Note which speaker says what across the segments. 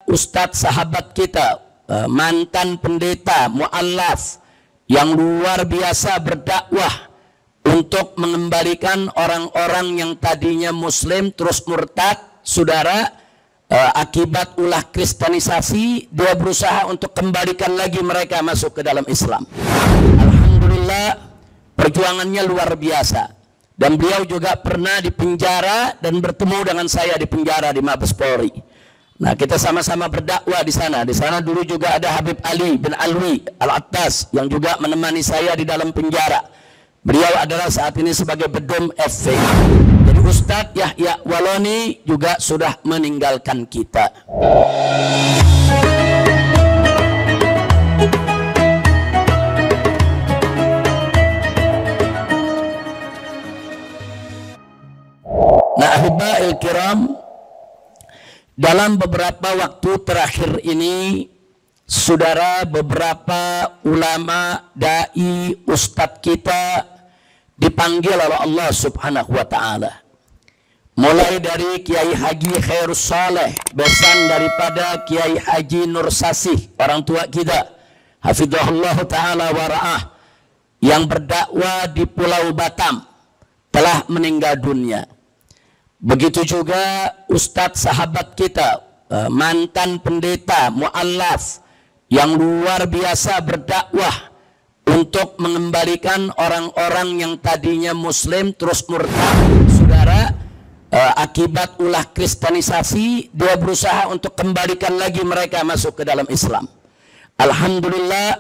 Speaker 1: ustadz sahabat kita, mantan pendeta mu'allaf yang luar biasa berdakwah untuk mengembalikan orang-orang yang tadinya muslim terus murtad, saudara. Akibat ulah kristenisasi, dia berusaha untuk kembalikan lagi mereka masuk ke dalam Islam. Alhamdulillah, perjuangannya luar biasa. Dan beliau juga pernah dipenjara dan bertemu dengan saya di penjara di Mabes Polri. Nah, kita sama-sama berdakwah di sana. Di sana dulu juga ada Habib Ali bin Alwi Al-Attas yang juga menemani saya di dalam penjara. Beliau adalah saat ini sebagai Bedum FV. Jadi Ustadz Yahya Waloni juga sudah meninggalkan kita. Nah, ahiba'il kiram, dalam beberapa waktu terakhir ini, saudara, beberapa ulama, dai, ustadz kita dipanggil oleh Allah Subhanahu wa ta'ala. Mulai dari Kiai Haji Khairus Saleh, besan daripada Kiai Haji Nur Sasih, orang tua kita, hafizahullah ta'ala wa ra'ah, yang berdakwah di Pulau Batam, telah meninggal dunia. Begitu juga ustadz sahabat kita, mantan pendeta mu'allaf yang luar biasa berdakwah untuk mengembalikan orang-orang yang tadinya muslim terus murtad, saudara. Akibat ulah kristenisasi, dia berusaha untuk kembalikan lagi mereka masuk ke dalam Islam. Alhamdulillah,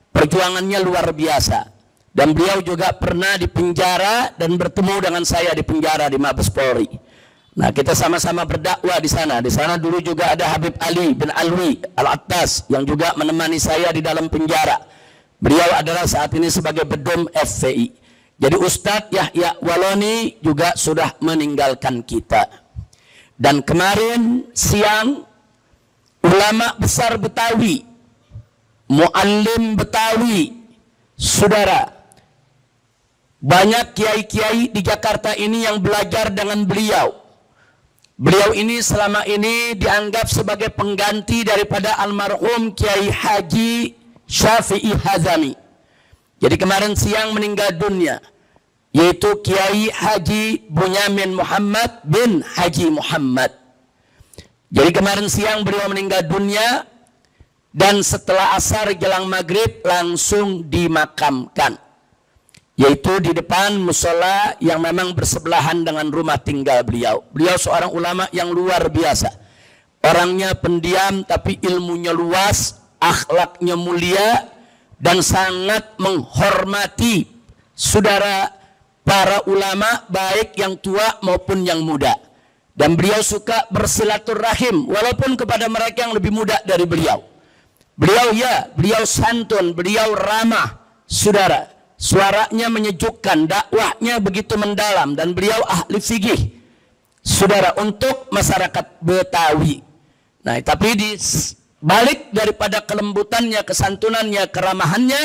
Speaker 1: perjuangannya luar biasa. Dan beliau juga pernah dipenjara dan bertemu dengan saya di penjara di Mabes Polri. Nah, kita sama-sama berdakwah di sana. Di sana dulu juga ada Habib Ali bin Alwi Al-Attas yang juga menemani saya di dalam penjara. Beliau adalah saat ini sebagai Bedum FVI. Jadi Ustadz Yahya Waloni juga sudah meninggalkan kita. Dan kemarin siang, ulama besar Betawi, muallim Betawi, saudara, banyak kiai-kiai di Jakarta ini yang belajar dengan beliau. Beliau ini selama ini dianggap sebagai pengganti daripada almarhum Kiai Haji Syafi'i Hazami. Jadi kemarin siang meninggal dunia, yaitu Kiai Haji Bunyamin Muhammad bin Haji Muhammad. Jadi kemarin siang beliau meninggal dunia, dan setelah asar jelang maghrib langsung dimakamkan, yaitu di depan musola yang memang bersebelahan dengan rumah tinggal beliau. Beliau seorang ulama yang luar biasa. Orangnya pendiam tapi ilmunya luas, akhlaknya mulia, dan sangat menghormati saudara para ulama baik yang tua maupun yang muda. Dan beliau suka bersilaturahim walaupun kepada mereka yang lebih muda dari beliau. Beliau santun, beliau ramah, saudara. Suaranya menyejukkan, dakwahnya begitu mendalam, dan beliau ahli fikih, saudara, untuk masyarakat Betawi. Nah, tapi di balik daripada kelembutannya, kesantunannya, keramahannya,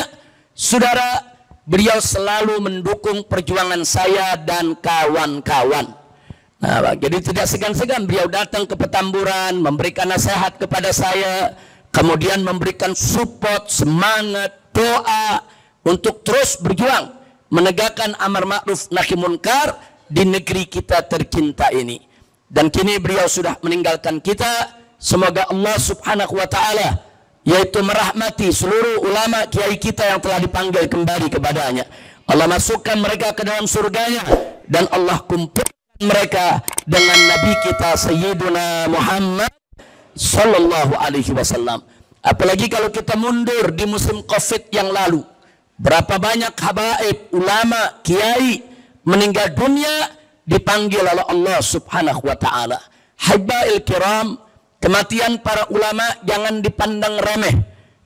Speaker 1: saudara, beliau selalu mendukung perjuangan saya dan kawan-kawan. Nah, jadi tidak segan-segan beliau datang ke Petamburan, memberikan nasihat kepada saya, kemudian memberikan support, semangat, doa untuk terus berjuang menegakkan amar ma'ruf nahi munkar di negeri kita tercinta ini. Dan kini beliau sudah meninggalkan kita. Semoga Allah Subhanahu wa ta'ala yaitu merahmati seluruh ulama kiai kita yang telah dipanggil kembali kepadanya. Allah masukkan mereka ke dalam surganya, dan Allah kumpulkan mereka dengan Nabi kita Sayyiduna Muhammad Sallallahu Alaihi Wasallam. Apalagi kalau kita mundur di musim Covid yang lalu, berapa banyak habaib, ulama, kiai meninggal dunia dipanggil oleh Allah Subhanahu wa ta'ala. Habail kiram, kematian para ulama jangan dipandang remeh.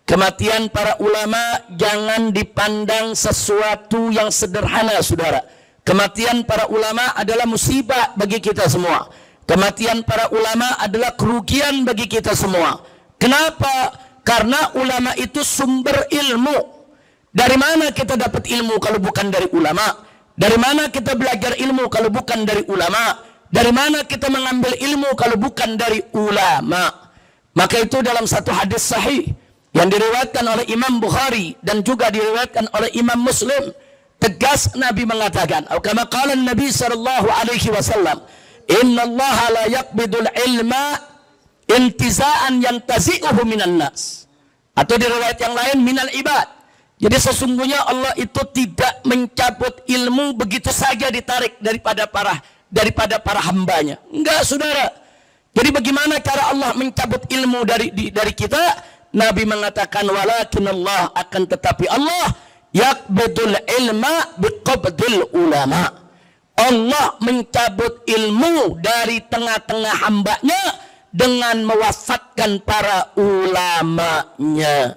Speaker 1: Kematian para ulama jangan dipandang sesuatu yang sederhana, saudara. Kematian para ulama adalah musibah bagi kita semua. Kematian para ulama adalah kerugian bagi kita semua. Kenapa? Karena ulama itu sumber ilmu. Dari mana kita dapat ilmu kalau bukan dari ulama? Dari mana kita belajar ilmu kalau bukan dari ulama? Dari mana kita mengambil ilmu kalau bukan dari ulama? Maka itu dalam satu hadis sahih yang diriwayatkan oleh Imam Bukhari dan juga diriwayatkan oleh Imam Muslim, tegas Nabi mengatakan, kama qala Nabi sallallahu alaihi wasallam, innallaha la yaqbidul ilma intiza'an yantazi'uhu minan nas. Atau di riwayat yang lain, minal ibad. Jadi sesungguhnya Allah itu tidak mencabut ilmu begitu saja ditarik daripada para hambanya. Enggak, saudara. Jadi bagaimana cara Allah mencabut ilmu dari kita? Nabi mengatakan, walakin Allah, akan tetapi Allah yaqbidul ilma biqabdil ulama. Allah mencabut ilmu dari tengah-tengah hambanya dengan mewafatkan para ulamanya.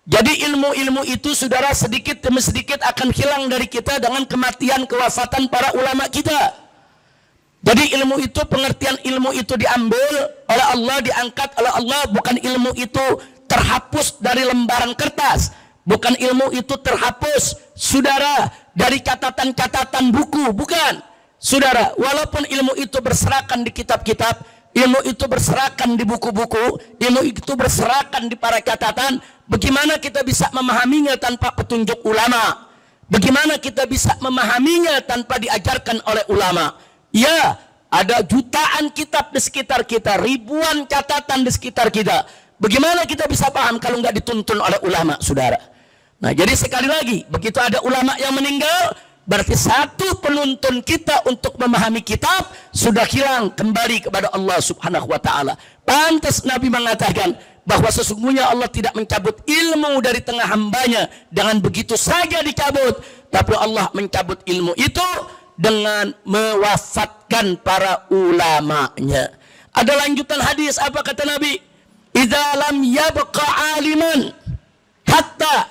Speaker 1: Jadi ilmu-ilmu itu, saudara, sedikit demi sedikit akan hilang dari kita dengan kematian, kewafatan para ulama kita. Jadi ilmu itu, pengertian ilmu itu diambil oleh Allah, diangkat oleh Allah. Bukan ilmu itu terhapus dari lembaran kertas, bukan ilmu itu terhapus, saudara, dari catatan-catatan buku, bukan, saudara. Walaupun ilmu itu berserakan di kitab-kitab, ilmu itu berserakan di buku-buku, ilmu itu berserakan di para catatan, bagaimana kita bisa memahaminya tanpa petunjuk ulama? Bagaimana kita bisa memahaminya tanpa diajarkan oleh ulama? Ya, ada jutaan kitab di sekitar kita, ribuan catatan di sekitar kita. Bagaimana kita bisa paham kalau nggak dituntun oleh ulama, saudara? Nah, jadi sekali lagi, begitu ada ulama yang meninggal, berarti satu penuntun kita untuk memahami kitab sudah hilang, kembali kepada Allah Subhanahu wa Ta'ala. Pantas Nabi mengatakan bahwa sesungguhnya Allah tidak mencabut ilmu dari tengah hambanya dengan begitu saja dicabut, tapi Allah mencabut ilmu itu dengan mewafatkan para ulamanya. Ada lanjutan hadis, apa kata Nabi? Idza lam yabqa aliman hatta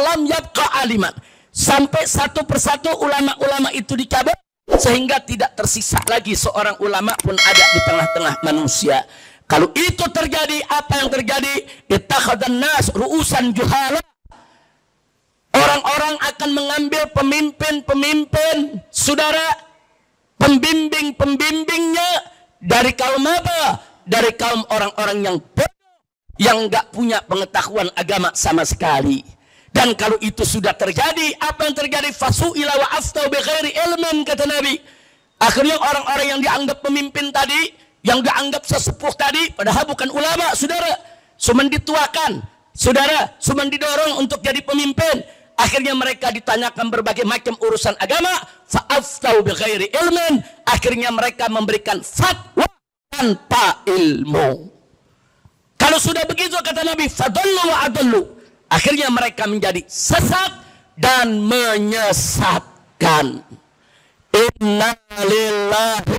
Speaker 1: lam yabqa aliman, sampai satu persatu ulama-ulama itu dicabut sehingga tidak tersisa lagi seorang ulama pun ada di tengah-tengah manusia. Kalau itu terjadi, apa yang terjadi? Ittakhadhan nas ru'usan juhala. Orang-orang akan mengambil pemimpin-pemimpin, saudara, pembimbing-pembimbingnya dari kaum apa? Dari kaum orang-orang yang bodoh, yang nggak punya pengetahuan agama sama sekali. Dan kalau itu sudah terjadi, apa yang terjadi? Fasu'ila wa aftau bi ghairi ilmin, kata Nabi. Akhirnya orang-orang yang dianggap pemimpin tadi, yang dianggap sesepuh tadi, padahal bukan ulama, saudara, cuma dituakan, saudara, cuma didorong untuk jadi pemimpin. Akhirnya mereka ditanyakan berbagai macam urusan agama, fa'aftau bi ghairi ilmin. Akhirnya mereka memberikan fatwa tanpa ilmu. Kalau sudah begitu, kata Nabi, fadallu wa adallu. Akhirnya mereka menjadi sesat dan menyesatkan. Inna lillahi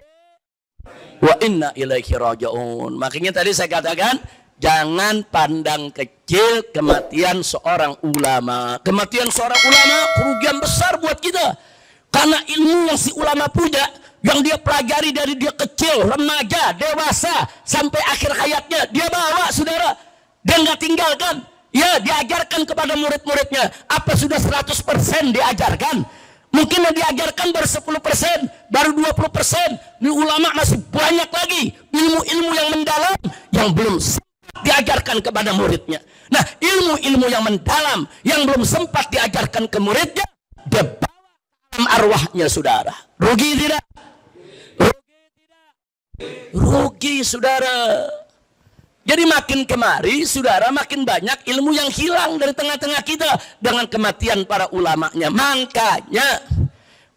Speaker 1: wa inna ilaihi raji'un. Makanya tadi saya katakan, jangan pandang kecil kematian seorang ulama. Kematian seorang ulama kerugian besar buat kita. Karena ilmu yang si ulama punya, yang dia pelajari dari dia kecil, remaja, dewasa, sampai akhir hayatnya, dia bawa, saudara. Dia nggak tinggalkan. Ya, diajarkan kepada murid-muridnya. Apa sudah 100% diajarkan? Mungkin yang diajarkan baru 10%, baru 20%. Ini ulama masih banyak lagi ilmu-ilmu yang mendalam yang belum diajarkan kepada muridnya. Nah, ilmu-ilmu yang mendalam yang belum sempat diajarkan ke muridnya, dia bawa dalam arwahnya, saudara. Rugi tidak? Rugi tidak? Rugi, saudara. Jadi makin kemari, saudara, makin banyak ilmu yang hilang dari tengah-tengah kita dengan kematian para ulamanya. Makanya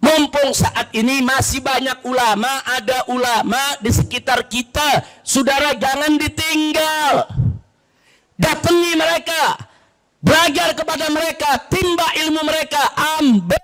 Speaker 1: mumpung saat ini masih banyak ulama, ada ulama di sekitar kita, saudara, jangan ditinggal. Datangi mereka, belajar kepada mereka, timba ilmu mereka, ambil,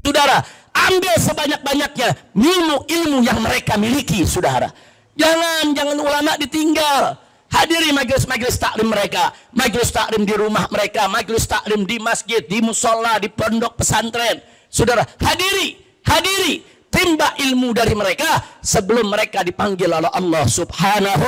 Speaker 1: saudara, ambil sebanyak-banyaknya ilmu-ilmu yang mereka miliki, saudara. Jangan ulama ditinggal. Hadiri majelis-majelis taklim mereka, majelis taklim di rumah mereka, majelis taklim di masjid, di musola, di pondok pesantren. Saudara, hadiri, timba ilmu dari mereka sebelum mereka dipanggil oleh Allah Subhanahu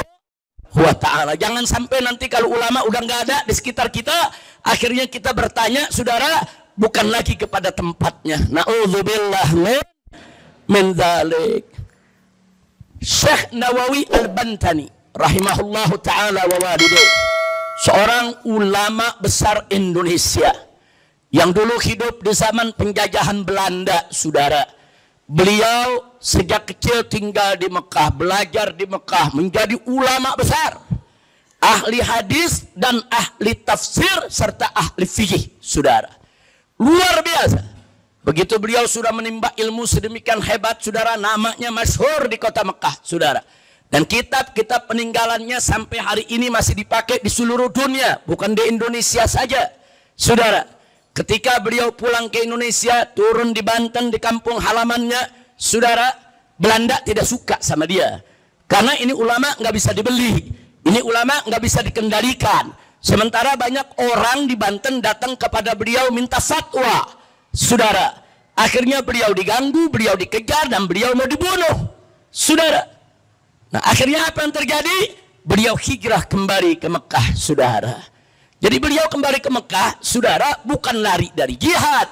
Speaker 1: wa Ta'ala. Jangan sampai nanti kalau ulama udah nggak ada di sekitar kita, akhirnya kita bertanya, saudara, bukan lagi kepada tempatnya. Na'udzubillah min dzalik. Syekh Nawawi Al-Bantani rahimahullahu ta'ala wa walidayh, seorang ulama besar Indonesia yang dulu hidup di zaman penjajahan Belanda, saudara. Beliau sejak kecil tinggal di Mekah, belajar di Mekah, menjadi ulama besar, ahli hadis dan ahli tafsir serta ahli fikih, saudara. Luar biasa. Begitu beliau sudah menimba ilmu sedemikian hebat, saudara, namanya masyhur di kota Mekah, saudara. Dan kitab-kitab peninggalannya sampai hari ini masih dipakai di seluruh dunia, bukan di Indonesia saja, saudara. Ketika beliau pulang ke Indonesia, turun di Banten, di kampung halamannya, saudara, Belanda tidak suka sama dia. Karena ini ulama nggak bisa dibeli, ini ulama nggak bisa dikendalikan. Sementara banyak orang di Banten datang kepada beliau minta fatwa, saudara. Akhirnya beliau diganggu, beliau dikejar, dan beliau mau dibunuh, saudara. Nah, akhirnya apa yang terjadi? Beliau hijrah kembali ke Mekah, saudara. Jadi beliau kembali ke Mekah, saudara, bukan lari dari jihad.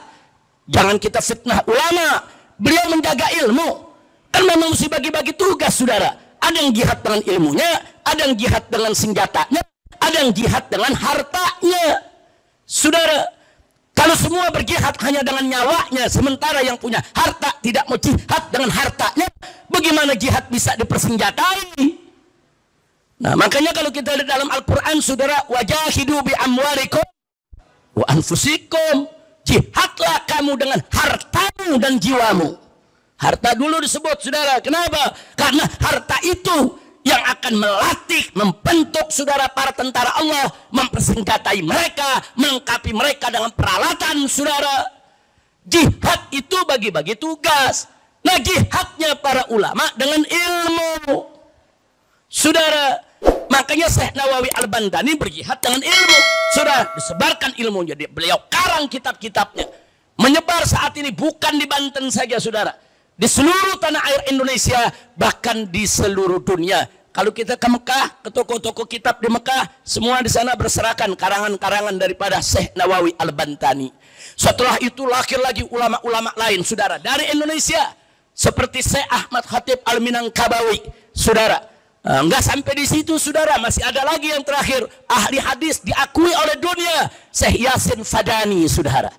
Speaker 1: Jangan kita fitnah ulama. Beliau menjaga ilmu. Kan memang mesti bagi-bagi tugas, saudara. Ada yang jihad dengan ilmunya, ada yang jihad dengan senjatanya, ada yang jihad dengan hartanya. Saudara, kalau semua berjihad hanya dengan nyawanya, sementara yang punya harta tidak mau jihad dengan hartanya, bagaimana jihad bisa dipersenjatai? Nah, makanya kalau kita lihat dalam Al-Quran, saudara, wajahidu bi amwalikum wa anfusikum, jihadlah kamu dengan hartamu dan jiwamu. Harta dulu disebut, saudara. Kenapa? Karena harta itu yang akan melatih, membentuk, saudara, para tentara Allah, mempersenjatai mereka, melengkapi mereka dengan peralatan, saudara. Jihad itu bagi-bagi tugas. Nah, jihadnya para ulama dengan ilmu, saudara. Makanya Syekh Nawawi Al-Bandani berjihad dengan ilmu, sudah disebarkan ilmunya. Beliau karang kitab-kitabnya, menyebar saat ini bukan di Banten saja, saudara, di seluruh tanah air Indonesia, bahkan di seluruh dunia. Kalau kita ke Mekah, ke toko-toko kitab di Mekah, semua di sana berserakan karangan-karangan daripada Syekh Nawawi Al-Bandani. Setelah itu lahir lagi ulama-ulama lain, saudara, dari Indonesia, seperti Syekh Ahmad Khatib Al-Minangkabawi, saudara. Enggak sampai di situ, saudara, masih ada lagi yang terakhir, ahli hadis diakui oleh dunia, Syekh Yasin Fadani, saudara.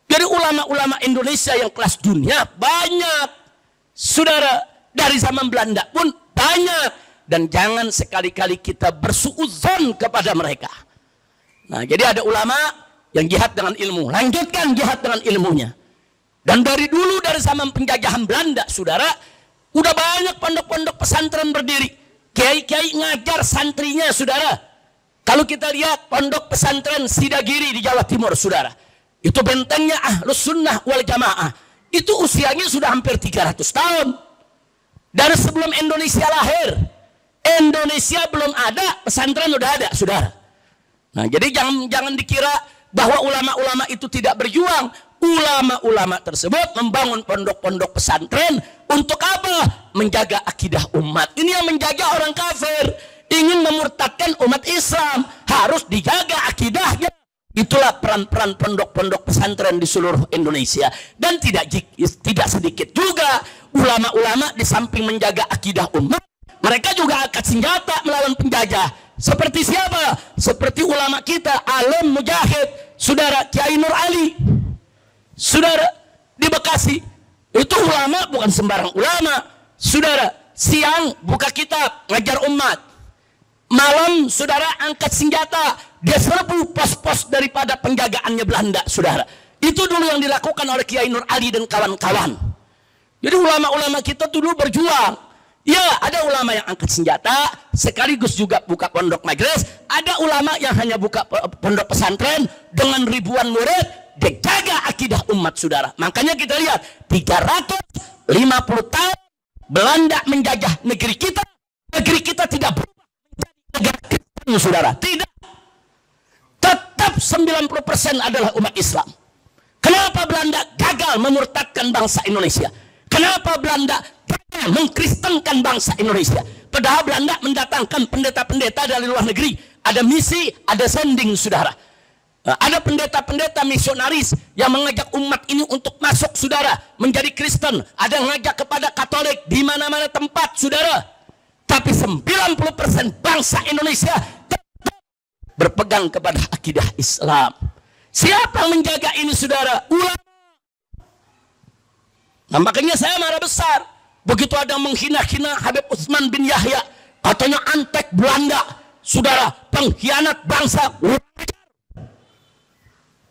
Speaker 1: Jadi ulama-ulama Indonesia yang kelas dunia banyak, saudara. Dari zaman Belanda pun banyak, dan jangan sekali-kali kita bersuudzon kepada mereka. Nah, jadi ada ulama yang jihad dengan ilmu, lanjutkan jihad dengan ilmunya. Dan dari dulu, dari zaman penjajahan Belanda, saudara, udah banyak pondok-pondok pesantren berdiri. Kiai-kiai ngajar santrinya, saudara. Kalau kita lihat pondok pesantren Sidagiri di Jawa Timur, saudara, itu bentengnya Ahlus Sunnah wal Jamaah. Itu usianya sudah hampir 300 tahun. Dari sebelum Indonesia lahir. Indonesia belum ada, pesantren udah ada, saudara. Nah, jadi jangan dikira bahwa ulama-ulama itu tidak berjuang. Ulama-ulama tersebut membangun pondok-pondok pesantren untuk apa? Menjaga akidah umat. Ini yang menjaga orang kafir, ingin memurtadkan umat Islam, harus dijaga akidahnya. Itulah peran-peran pondok-pondok pesantren di seluruh Indonesia. Dan tidak sedikit juga ulama-ulama di samping menjaga akidah umat, mereka juga angkat senjata melawan penjajah. Seperti siapa? Seperti ulama kita, alim mujahid, saudara Kiai Nur Ali, saudara, di Bekasi. Itu ulama, bukan sembarang ulama, saudara. Siang buka kitab, ngajar umat. Malam, saudara, angkat senjata, dia serbu pos-pos daripada penjagaannya Belanda, saudara. Itu dulu yang dilakukan oleh Kiai Nur Ali dan kawan-kawan. Jadi ulama-ulama kita dulu berjuang. Ya, ada ulama yang angkat senjata, sekaligus juga buka pondok majelis. Ada ulama yang hanya buka pondok pesantren dengan ribuan murid, dijaga akidah umat, saudara. Makanya kita lihat 350 tahun Belanda menjajah negeri kita tidak berubah menjadi negara Kristen, saudara. Tidak. Tetap 90% adalah umat Islam. Kenapa Belanda gagal memurtadkan bangsa Indonesia? Kenapa Belanda gagal mengkristenkan bangsa Indonesia? Padahal Belanda mendatangkan pendeta-pendeta dari luar negeri. Ada misi, ada sending, saudara. Ada pendeta-pendeta misionaris yang mengajak umat ini untuk masuk, saudara, menjadi Kristen. Ada yang mengajak kepada Katolik di mana-mana tempat, saudara. Tapi 90% bangsa Indonesia tetap berpegang kepada akidah Islam. Siapa yang menjaga ini, saudara? Ulama. Nah, makanya saya marah besar begitu ada menghina-hina Habib Utsman bin Yahya, katanya antek Belanda, saudara, pengkhianat bangsa.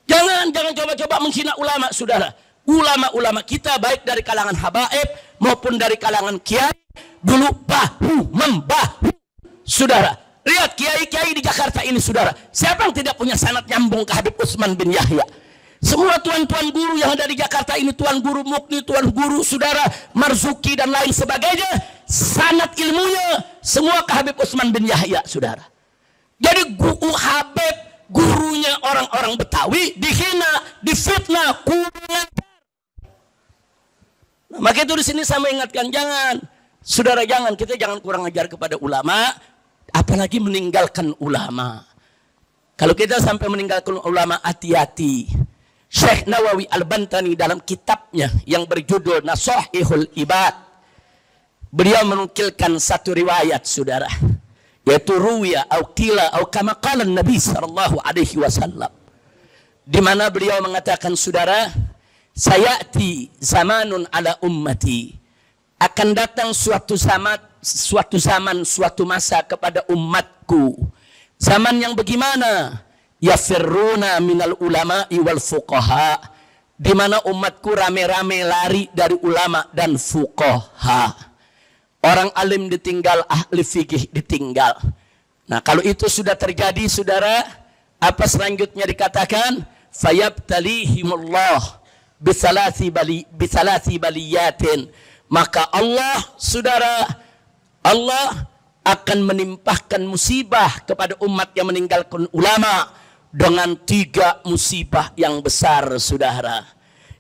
Speaker 1: Jangan coba-coba menghina ulama, saudara. Ulama-ulama kita baik dari kalangan habaib maupun dari kalangan kiai dulu bahu membahu, saudara. Lihat kiai-kiai di Jakarta ini, saudara. Siapa yang tidak punya sanad nyambung ke Habib Utsman bin Yahya? Semua tuan-tuan guru yang ada di Jakarta ini, tuan guru Mukni, tuan guru saudara Marzuki dan lain sebagainya, sanad ilmunya semua ke Habib Utsman bin Yahya, saudara. Jadi Habib, gurunya orang-orang Betawi, dihina, difitnah, kurang. Nah, maka itu di sini saya mengingatkan, jangan, saudara, kita jangan kurang ajar kepada ulama, apalagi meninggalkan ulama. Kalau kita sampai meninggalkan ulama, hati-hati. Syekh Nawawi Al-Bantani dalam kitabnya yang berjudul Nasahihul Ibad, beliau menukilkan satu riwayat, saudara, yaitu ruwiya au qila au kama qala Nabi sallallahu alaihi wasallam, di mana beliau mengatakan, saudara, sayati zamanun ala ummati, akan datang suatu masa kepada umatku, zaman yang bagaimana? Yafirruna minal ulama'i wal fuqaha, di mana umatku rame-rame lari dari ulama dan fuqaha. Orang alim ditinggal, ahli fikih ditinggal. Nah, kalau itu sudah terjadi, saudara, apa selanjutnya dikatakan? Fayabtalihimullah bisalasi baliyatin, maka Allah, saudara, Allah akan menimpahkan musibah kepada umat yang meninggalkan ulama dengan 3 musibah yang besar, saudara.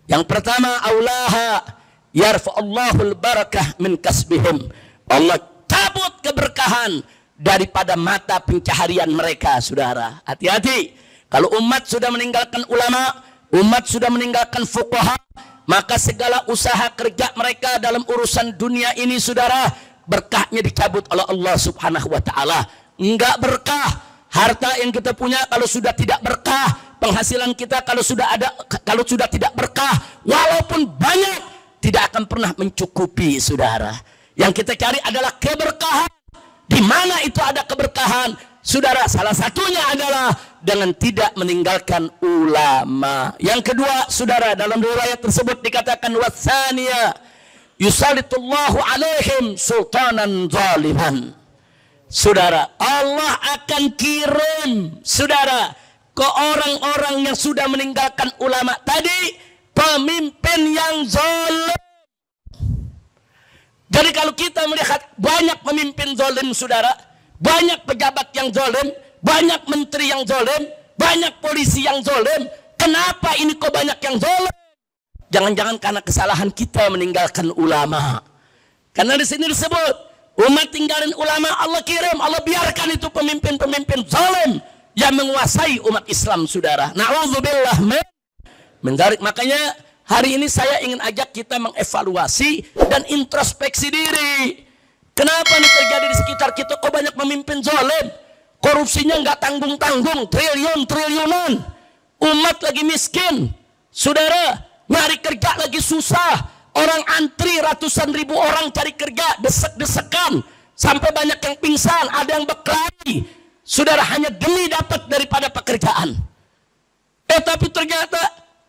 Speaker 1: Yang pertama, aulaha yarfa'ullahul barakah min kasbihim, Allah cabut keberkahan daripada mata pencaharian mereka, saudara. Hati-hati, kalau umat sudah meninggalkan ulama, umat sudah meninggalkan fuqaha, maka segala usaha kerja mereka dalam urusan dunia ini, saudara, berkahnya dicabut oleh Allah subhanahu wa ta'ala. Enggak berkah. Harta yang kita punya kalau sudah tidak berkah, penghasilan kita kalau sudah tidak berkah, walaupun banyak, tidak akan pernah mencukupi, saudara. Yang kita cari adalah keberkahan. Di mana itu ada keberkahan, saudara? Salah satunya adalah dengan tidak meninggalkan ulama. Yang kedua, saudara, dalam riwayat tersebut dikatakan wasaniya yusalitullahu alaihim sultanan zaliman. Saudara, Allah akan kirim, saudara, ke orang-orang yang sudah meninggalkan ulama tadi, pemimpin yang zalim. Jadi kalau kita melihat banyak pemimpin zalim, saudara, banyak pejabat yang zalim, banyak menteri yang zalim, banyak polisi yang zalim, kenapa ini kok banyak yang zalim? Jangan-jangan karena kesalahan kita meninggalkan ulama. Karena di sini disebut umat tinggalin ulama, Allah kirim, Allah biarkan itu pemimpin-pemimpin zalim yang menguasai umat Islam, saudara. Na'udzubillah min dzalik. Makanya hari ini saya ingin ajak kita mengevaluasi dan introspeksi diri. Kenapa ini terjadi di sekitar kita? Kok banyak pemimpin zalim? Korupsinya nggak tanggung-tanggung, triliun-triliunan. Umat lagi miskin, saudara, nyari kerja lagi susah. Orang antri ratusan ribu orang cari kerja, desek-desekan, sampai banyak yang pingsan, ada yang berkelahi, saudara, hanya demi dapat daripada pekerjaan. Tapi ternyata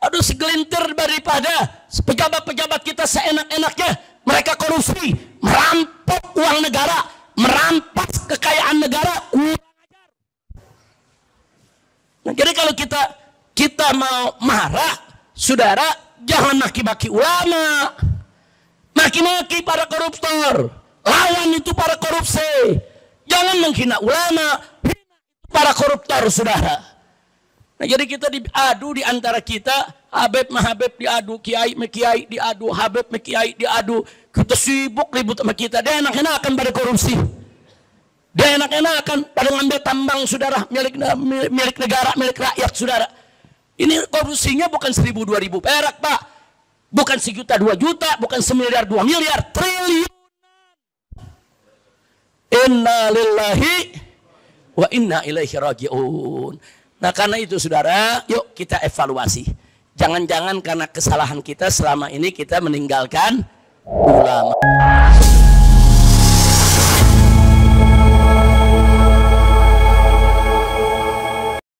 Speaker 1: aduh, segelintir daripada pejabat-pejabat kita seenak-enaknya, mereka korupsi, merampok uang negara, merampas kekayaan negara. Nah, jadi kalau kita mau marah, saudara, jangan maki-maki ulama, maki-maki para koruptor, lawan itu para korupsi. Jangan menghina ulama, hina para koruptor, saudara. Nah, jadi kita diadu di antara kita, Habib Mahabib diadu, Kiai Mekiai diadu, Habib Mekiai diadu. Kita sibuk ribut sama kita. Dia enak-enakan pada korupsi, dia enak-enakan pada ngambil tambang, saudara, milik negara, milik rakyat, saudara. Ini korupsinya bukan 1.000-2.000 perak, Pak. Bukan 1 juta 2 juta, bukan 1 miliar 2 miliar, triliunan. Inna lillahi wa inna ilaihi raji'un. Nah karena itu saudara, yuk kita evaluasi. Jangan-jangan karena kesalahan kita selama ini kita meninggalkan ulama.